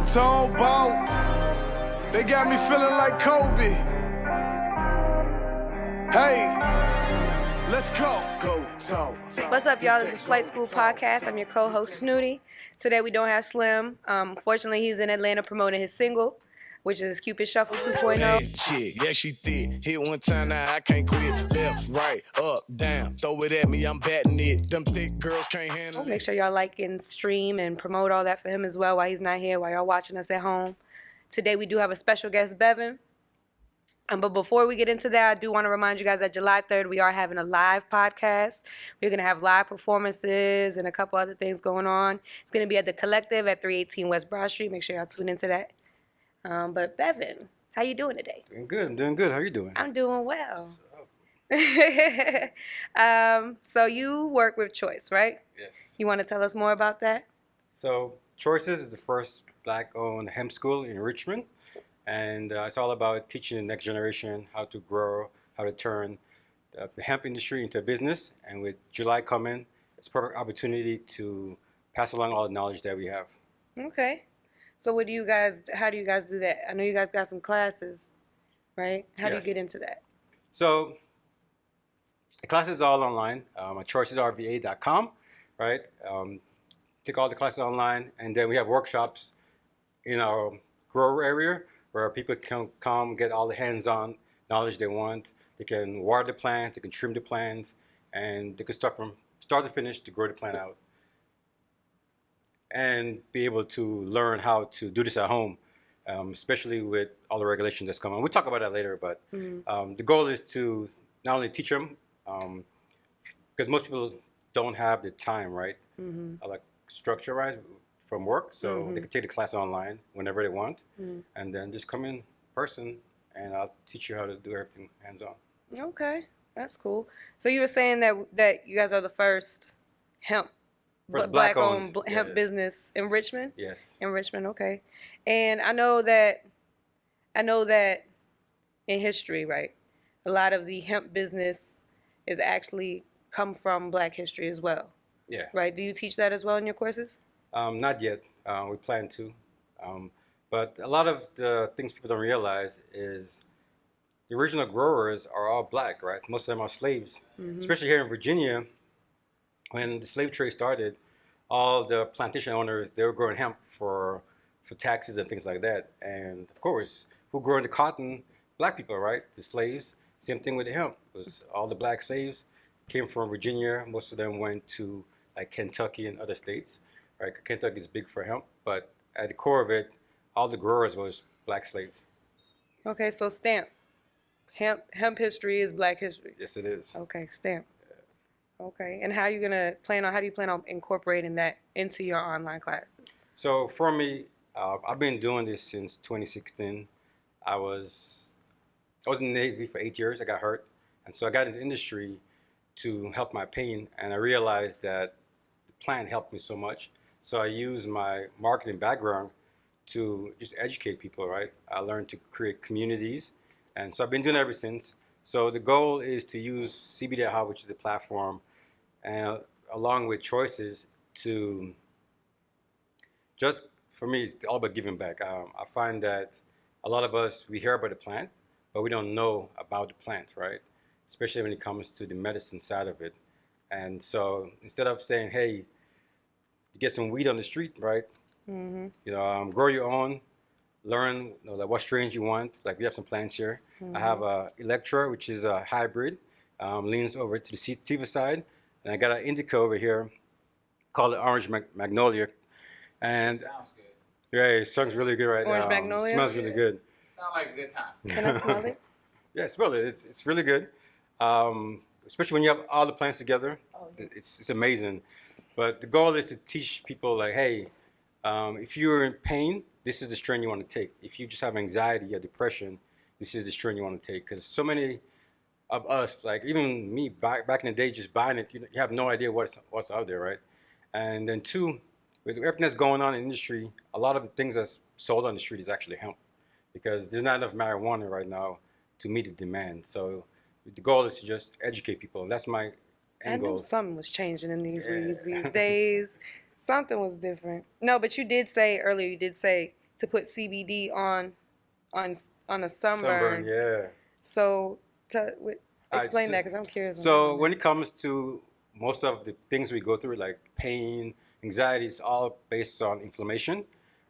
Towboat, they got me feeling like Kobe. Hey, let's go. Go, toe. What's up, y'all? This is Flite Skool Podcast. I'm your co-host, Snootie. Today we don't have Slim. Fortunately, he's in Atlanta promoting his single, which is Cupid Shuffle 2.0. Bad chick, yeah, she thick. Hit one time, now I can't quit. Left, right, up, down. Throw it at me, I'm batting it. Them thick girls can't handle it. Make sure y'all like and stream and promote all that for him as well while he's not here, while y'all watching us at home. Today we do have a special guest, Bevon. But before we get into that, I do want to remind you guys that July 3rd, we are having a live podcast. We're going to have live performances and a couple other things going on. It's going to be at the Collective at 318 West Broad Street. Make sure y'all tune into that. But Bevon, how you doing today? Doing good. I'm doing good. How are you doing? I'm doing well. So you work with Choice, right? Yes. You want to tell us more about that? So Choices is the first Black-owned hemp school in Richmond. And it's all about teaching the next generation how to grow, how to turn the hemp industry into a business. And with July coming, it's a perfect opportunity to pass along all the knowledge that we have. Okay. So how do you guys do that? I know you guys got some classes, right? How do you Yes. get into that? So the classes are all online at ChoicesRVA.com, right? Take all the classes online, and then we have workshops in our grower area where people can come get all the hands-on knowledge they want. They can water the plants, they can trim the plants, and they can start from start to finish to grow the plant out. And be able to learn how to do this at home, especially with all the regulations that's coming. We'll talk about that later, but the goal is to not only teach them, because most people don't have the time, right? Like structure, right, from work, so they can take the class online whenever they want, and then just come in person, and I'll teach you how to do everything hands-on. Okay, that's cool. So you were saying that you guys are the first hemp. First Black-owned Black-owned, hemp yes. business in Richmond? Yes. In Richmond, okay. And I know that in history, right, a lot of the hemp business is actually come from Black history as well. Yeah. Right? Do you teach that as well in your courses? Not yet. We plan to. But a lot of the things people don't realize is the original growers are all Black, right? Most of them are slaves. Especially here in Virginia, when the slave trade started, all the plantation owners, they were growing hemp for taxes and things like that. And of course, who growing the cotton? Black people, right? The slaves. Same thing with the hemp. It was all the Black slaves came from Virginia. Most of them went to like Kentucky and other states. Right? Kentucky is big for hemp, but at the core of it, all the growers was Black slaves. Okay, so stamp. Hemp history is Black history. Yes, it is. Okay, stamp. Okay, and how do you plan on incorporating that into your online classes? So for me, I've been doing this since 2016. I was in the Navy for 8 years. I got hurt, and so I got into the industry to help my pain, and I realized that the plant helped me so much. So I used my marketing background to just educate people, right? I learned to create communities, and so I've been doing it ever since. So the goal is to use CBD.how, which is the platform, and along with Choices to just, for me, it's all about giving back. I find that a lot of us, we hear about the plant, but we don't know about the plant, right? Especially when it comes to the medicine side of it. And so instead of saying, hey, you get some weed on the street, right? Grow your own, learn like what strains you want. Like we have some plants here. I have a Electra, which is a hybrid, leans over to the sativa side. And I got an indica over here called the Orange Magnolia. And Sounds good. yeah, it sounds really good right Orange now. Magnolia? It smells really good. Sounds like a good time. Can I smell it? Yeah, smell it. It's really good. Especially when you have all the plants together. Oh, yeah. It's amazing. But the goal is to teach people like, hey, if you're in pain, this is the strain you want to take. If you just have anxiety or depression, this is the strain you want to take. Because so many of us, like even me back in the day, just buying it, you have no idea what's out there, right? And then two, with everything that's going on in the industry, a lot of the things that's sold on the street is actually hemp, because there's not enough marijuana right now to meet the demand. So the goal is to just educate people, and that's my end I goal. knew something was changing in these weeds these days. Something was different. No, but you did say earlier, to put CBD on a sunburn. Sunburn, yeah. So explain that, because I'm curious. So when it comes to most of the things we go through, like pain, anxiety, it's all based on inflammation,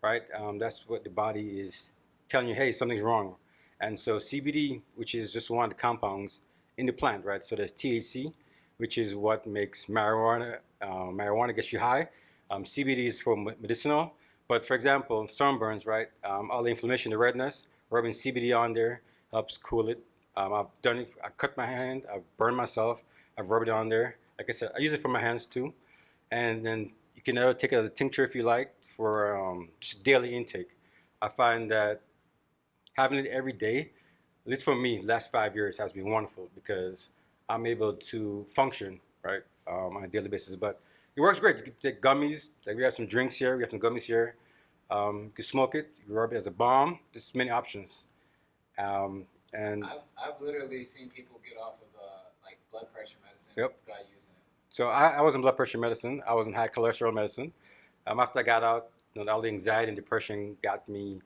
right? That's what the body is telling you, hey, something's wrong. And so CBD, which is just one of the compounds in the plant, right? So there's THC, which is what makes marijuana. Marijuana gets you high. CBD is for medicinal. But for example, sunburns, right? All the inflammation, the redness, rubbing CBD on there helps cool it. I've done it. I cut my hand. I've burned myself. I've rubbed it on there. Like I said, I use it for my hands too. And then you can take it as a tincture if you like for just daily intake. I find that having it every day, at least for me, last 5 years has been wonderful because I'm able to function, right, on a daily basis. But it works great. You can take gummies. Like we have some drinks here. We have some gummies here. You can smoke it. You can rub it as a balm. There's many options. And I've literally seen people get off of like blood pressure medicine by using it. So I was on blood pressure medicine. I was on high cholesterol medicine. After I got out, all the anxiety and depression got me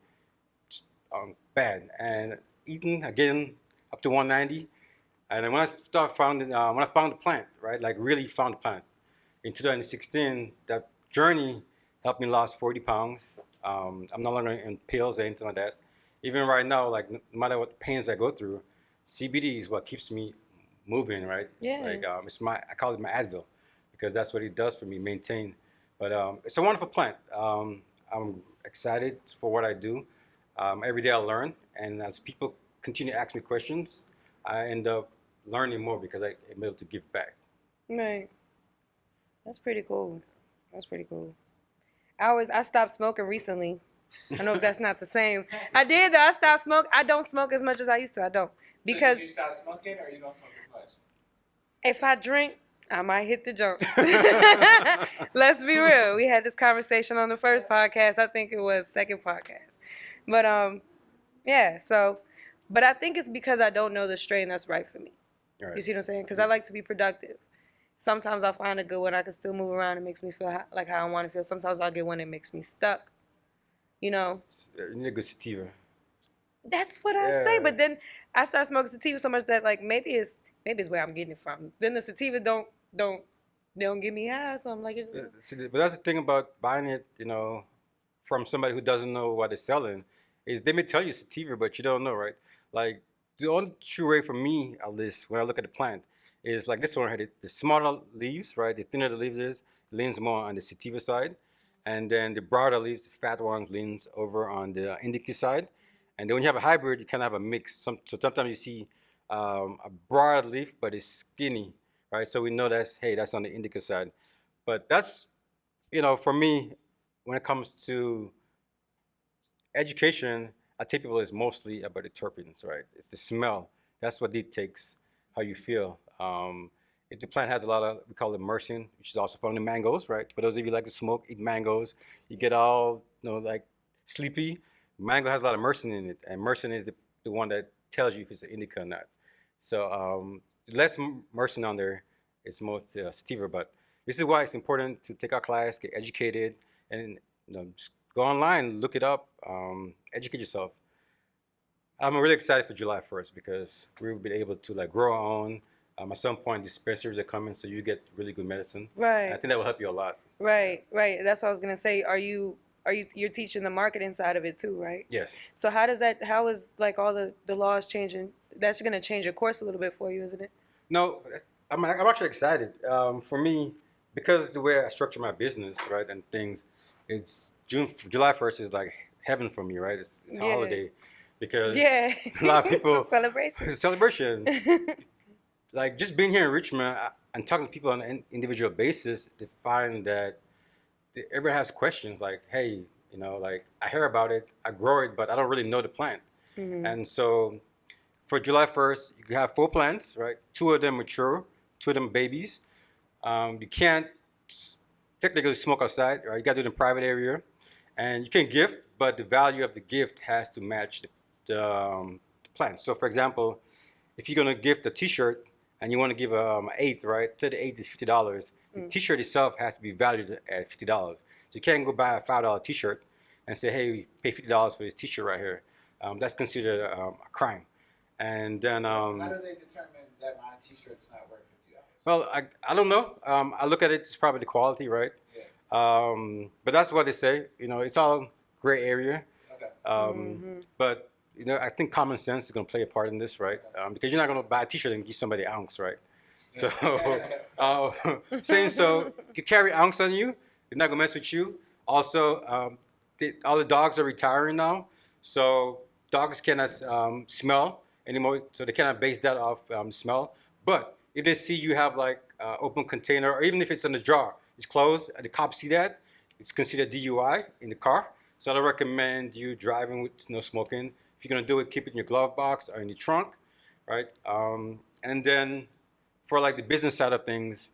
bad. And eating again up to 190. And then when I found the plant, right, like really found the plant in 2016, that journey helped me lose 40 pounds. I'm no longer in pills or anything like that. Even right now, like no matter what pains I go through, CBD is what keeps me moving, right? Yeah. It's like I call it my Advil because that's what it does for me, maintain. But it's a wonderful plant. I'm excited for what I do. Every day I learn, and as people continue to ask me questions, I end up learning more because I'm able to give back. Right. That's pretty cool. I stopped smoking recently. I know if that's not the same. I did though. I stopped smoking. I don't smoke as much as I used to. I don't. Because so did you stop smoking or you don't smoke as much? If I drink, I might hit the junk. Let's be real. We had this conversation on the first podcast. I think it was second podcast. But yeah, so but I think it's because I don't know the strain that's right for me. Right. You see what I'm saying? Because I like to be productive. Sometimes I'll find a good one I can still move around. It makes me feel like how I want to feel. Sometimes I'll get one that makes me stuck. You know? You need a good sativa. That's what I say. But then I start smoking sativa so much that like maybe it's where I'm getting it from. Then the sativa don't get me high. So I'm like, but that's the thing about buying it, from somebody who doesn't know what they're selling, is they may tell you sativa, but you don't know, right? Like the only true way for me, at least when I look at the plant, is like this one had the smaller leaves, right? The thinner the leaves is, leans more on the sativa side. And then the broader leaves, the fat ones, leans over on the indica side. And then when you have a hybrid, you kind of have a mix. So sometimes you see a broad leaf, but it's skinny, right? So we know that's on the indica side. But that's, for me, when it comes to education, I tell people it's mostly about the terpenes, right? It's the smell. That's what dictates how you feel. If the plant has a lot of, we call it myrcene, which is also found in mangoes, right? For those of you who like to smoke, eat mangoes, you get all, like sleepy. Mango has a lot of myrcene in it, and myrcene is the one that tells you if it's an indica or not. So less myrcene on there, it's most sativa. But this is why it's important to take our class, get educated, and just go online, look it up, educate yourself. I'm really excited for July 1st because we'll be able to like grow our own. At some point, dispensaries are coming, so you get really good medicine. Right. And I think that will help you a lot. Right. That's what I was gonna say. You're teaching the marketing side of it too, right? Yes. So how is like all the laws changing? That's gonna change your course a little bit for you, isn't it? No, I'm actually excited. For me, because the way I structure my business, right, and things, it's July 1st is like heaven for me, right? It's a holiday because a lot of people it's a celebration. Like just being here in Richmond and talking to people on an individual basis, they find that everyone has questions like, hey, like I hear about it, I grow it, but I don't really know the plant. Mm-hmm. And so for July 1st, you have 4 plants, right? 2 of them mature, 2 of them babies. You can't technically smoke outside, right? You got to do it in a private area. And you can gift, but the value of the gift has to match the plant. So for example, if you're going to gift a t-shirt, and you want to give an eighth, right? So the eighth is $50. The t-shirt itself has to be valued at $50. So you can't go buy a $5 t-shirt and say, hey, pay $50 for this T-shirt right here. That's considered a crime. And then How do they determine that my T-shirt is not worth $50? Well, I don't know. I look at it, it's probably the quality, right? Yeah. But that's what they say. It's all gray area. Okay. But I think common sense is going to play a part in this, right? Because you're not going to buy a T-shirt and give somebody an ounce, right? So, saying so, you carry ounce on you, they're not going to mess with you. Also, all the dogs are retiring now, so dogs cannot smell anymore, so they cannot base that off smell. But if they see you have like open container, or even if it's in the jar, it's closed, and the cops see that, it's considered DUI in the car. So I don't recommend you driving with no smoking. If you're gonna do it, keep it in your glove box or in your trunk, right? And then for like the business side of things,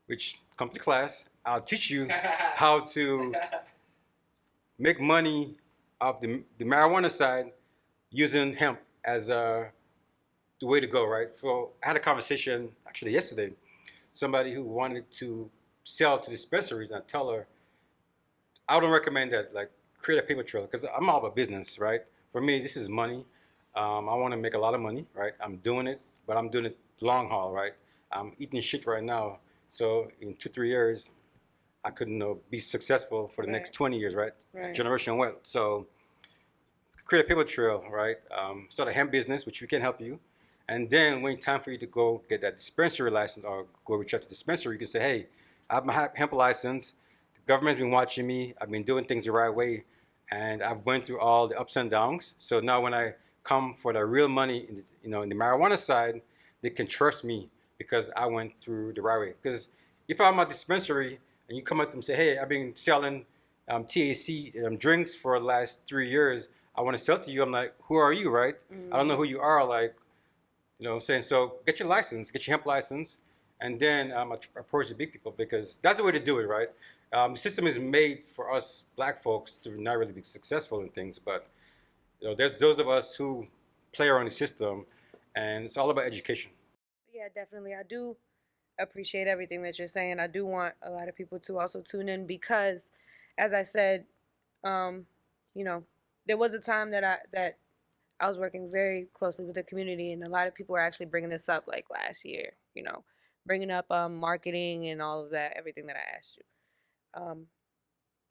which come to class, I'll teach you how to make money off the marijuana side using hemp as the way to go, right? So I had a conversation actually yesterday, somebody who wanted to sell to dispensaries, and I tell her, I don't recommend that, like create a paper trail, because I'm all about business, right? For me, this is money. I want to make a lot of money, right? I'm doing it, but I'm doing it long haul, right? I'm eating shit right now. So in 2-3 years, I could be successful for the next 20 years, right? Generational wealth. So create a paper trail, right? Start a hemp business, which we can help you. And then when it's time for you to go get that dispensary license or go reach out to the dispensary, you can say, hey, I have my hemp license. The government's been watching me. I've been doing things the right way. And I've went through all the ups and downs. So now when I come for the real money, in the marijuana side, they can trust me because I went through the right way. Because if I'm a dispensary and you come up to them and say, hey, I've been selling THC drinks for the last 3 years, I want to sell to you. I'm like, who are you, right? I don't know who you are, like, what I'm saying? So get your license, get your hemp license, and then approach the big people, because that's the way to do it, right? The system is made for us black folks to not really be successful in things, but there's those of us who play around the system, and it's all about education. Yeah, definitely. I do appreciate everything that you're saying. I do want a lot of people to also tune in because, as I said, there was a time that I was working very closely with the community, and a lot of people were actually bringing this up like last year, bringing up marketing and all of that, everything that I asked you.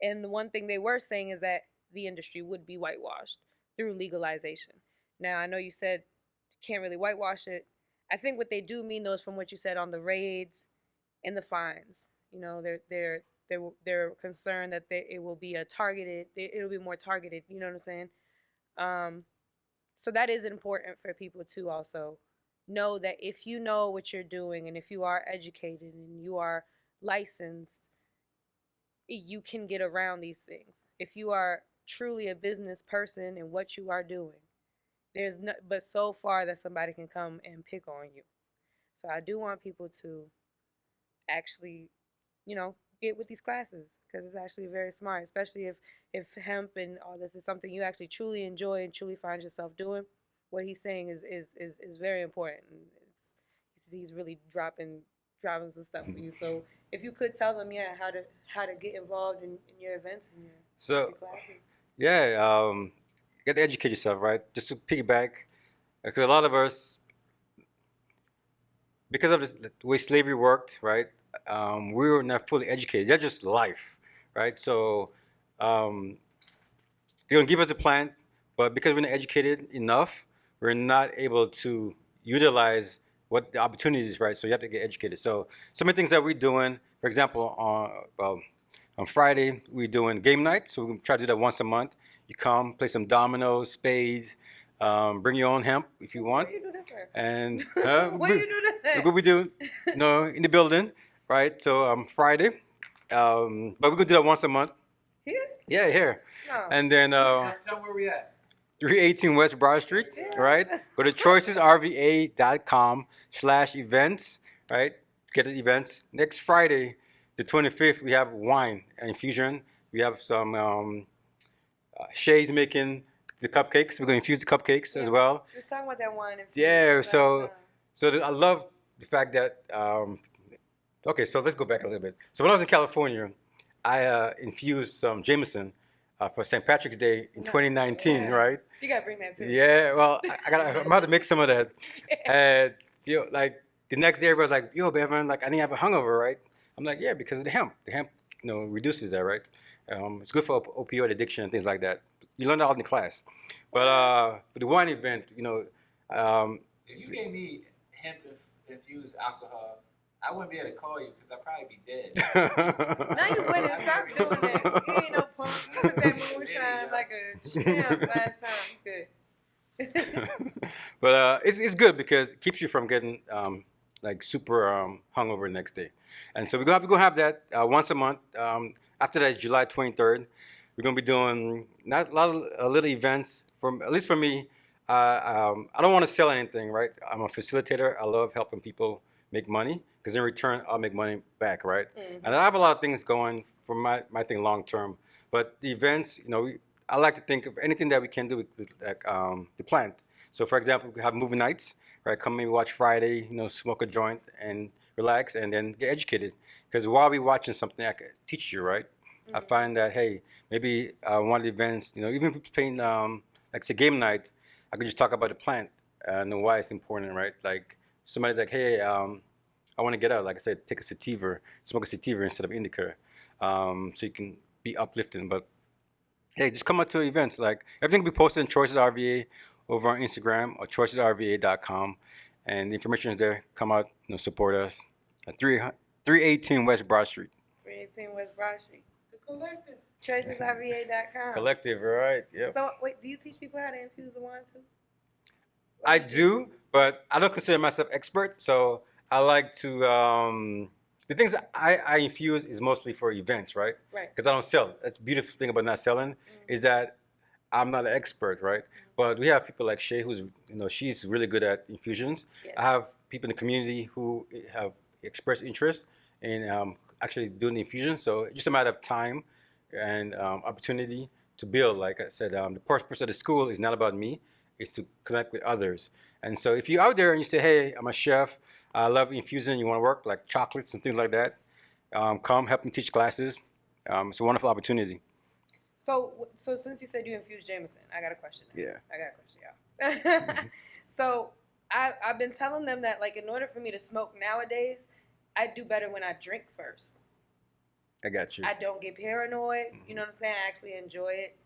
And the one thing they were saying is that the industry would be whitewashed through legalization. Now, I know you said you can't really whitewash it. I think what they do mean, though, is from what you said on the raids and the fines. They're concerned that it will be it'll be more targeted. You know what I'm saying? So that is important for people to also know that if you know what you're doing and if you are educated and you are licensed, you can get around these things. If you are truly a business person in what you are doing, there's no, but so far that somebody can come and pick on you. So I do want people to actually, get with these classes, because it's actually very smart, especially if hemp and all this is something you actually truly enjoy and truly find yourself doing. What he's saying is very important. He's really dropping some stuff for you. So if you could tell them, how to get involved in your events and your classes. Yeah, you got to educate yourself, right? Just to piggyback, because a lot of us, because of the way slavery worked, right? We were not fully educated. That's just life, right? So they're gonna give us a plan, but because we're not educated enough, we're not able to utilize what the opportunities is, right? So you have to get educated. So some of the things that we're doing, for example, on Friday, we're doing game night. So we try to do that once a month. You come, play some dominoes, spades, bring your own hemp if you want. What do you do that for? And what do you do that? what we do, in the building, right? So Friday, but we're gonna do that once a month. Here? Yeah, here. No. And then Tell me where we at. 318 West Broad Street, right? Go to ChoicesRVA.com/events, right? Get the events. Next Friday, the 25th, we have wine and infusion. We have some Shay's making the cupcakes. We're going to infuse the cupcakes as well. Let's talk about that wine. Yeah, so I love the fact that, okay, so let's go back a little bit. So when I was in California, I infused some Jameson for St. Patrick's Day in 2019, right? You gotta bring that too. Yeah, well, I'm about to make some of that. And like the next day, everybody's like, "Yo, Bevon, like I didn't have a hungover, right?" I'm like, "Yeah, because of the hemp. The hemp, reduces that, right? It's good for opioid addiction and things like that. You learn that all in the class. But for the wine event, If you gave me hemp infused alcohol, I wouldn't be able to call you because I'd probably be dead. Now you wouldn't stop doing that. You ain't no punk. You took that moonshine like a champ last time. Good. But it's good because it keeps you from getting like super hungover the next day. And so we're gonna have that once a month. After that, July 23rd, we're gonna be doing not a lot of little events. At least for me, I don't want to sell anything, right? I'm a facilitator. I love helping people make money because in return I'll make money back, right? Mm-hmm. And I have a lot of things going for my thing long term. But the events, I like to think of anything that we can do with like the plant. So for example, we have movie nights, right? Come maybe watch Friday, smoke a joint and relax, and then get educated. Because while we're watching something, I can teach you, right? Mm-hmm. I find that hey, maybe one of the events, even if we're playing like say game night, I could just talk about the plant and why it's important, right? Like somebody's like, hey, I want to get out. Like I said, take a sativa, smoke a sativa instead of indica, so you can be uplifting. But hey, just come out to events. Like everything will be posted in ChoicesRVA over on Instagram or ChoicesRVA.com, and the information is there. Come out, support us at 318 West Broad Street. 318 West Broad Street. The collective. ChoicesRVA.com. Collective, right? Yep. So wait, do you teach people how to infuse the wine too? I do, but I don't consider myself expert. So I like to the things that I infuse is mostly for events, right? Right. Because I don't sell. That's the beautiful thing about not selling is that I'm not an expert, right? But we have people like Shay, who's she's really good at infusions. Yes. I have people in the community who have expressed interest in actually doing the infusion. So it's just a matter of time and opportunity to build. Like I said, the purpose of the school is not about me. It's to connect with others. And so if you're out there and you say, hey, I'm a chef, I love infusing, you want to work like chocolates and things like that, come help me teach classes. It's a wonderful opportunity. So since you said you infuse Jameson, I got a question. Yeah. I got a question, y'all. So I've been telling them that, like, in order for me to smoke nowadays, I do better when I drink first. I got you. I don't get paranoid. You know what I'm saying? I actually enjoy it.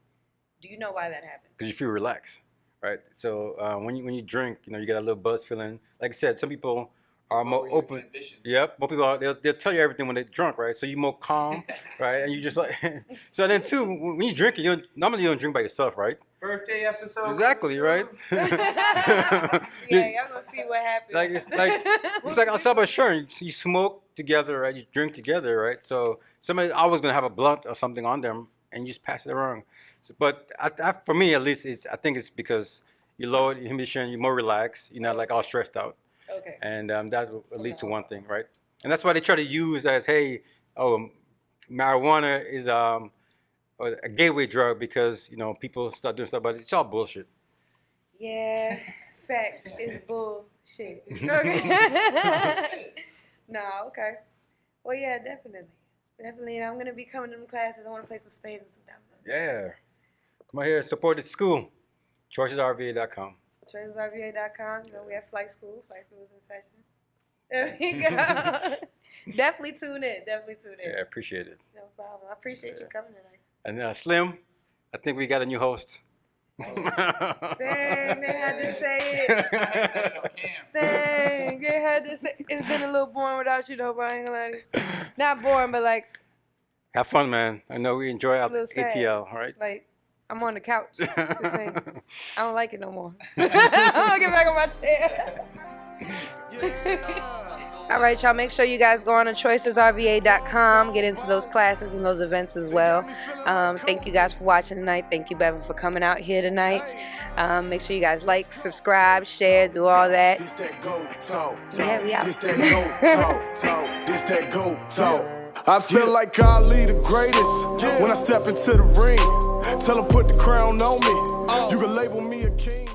Do you know why that happens? Because you feel relaxed, right? So when you drink, you get a little buzz feeling. Like I said, some people are more open. Yep. More people they'll tell you everything when they're drunk, right? So you're more calm, right? And you just like. So then too, when you drink, normally you don't drink by yourself, right? Birthday episode. Exactly, right? Yeah, y'all gonna see what happens. It's like outside by sharing. You smoke together, right? You drink together, right? So somebody's always gonna have a blunt or something on them, and you just pass it around. So, but for me, at least, I think it's because you lower the inhibition, you're more relaxed, you're not like all stressed out. Okay. And that leads to one thing, right? And that's why they try to use as, hey, marijuana is a gateway drug because people start doing stuff, but it's all bullshit. Yeah, facts. It's bullshit. Okay. No, okay. Well, yeah, definitely. I'm gonna be coming to them classes. I want to play some spades and some dominoes. Yeah, come on here, support the school. ChoicesRVA.com. ChoicesRVA.com. We have Flite Skool. Flite Skool is in session. There we go. Definitely tune in. Yeah, I appreciate it. No problem. I appreciate you coming tonight. And Slim, I think we got a new host. Dang, they had to say it. Dang, they had to say it. It's been a little boring without you, though, but I ain't gonna lie to you. Not boring, but like. Have fun, man. I know we enjoy our ATL, all right? Like, I'm on the couch. I don't like it no more. I'm gonna get back on my chair. All right, y'all. Make sure you guys go on to ChoicesRVA.com. Get into those classes and those events as well. Thank you guys for watching tonight. Thank you, Bevon, for coming out here tonight. Make sure you guys like, subscribe, share, do all that. Yeah, we out. This that go talk. I feel like Ali the greatest when I step into the ring. Tell them put the crown on me. You can label me a king.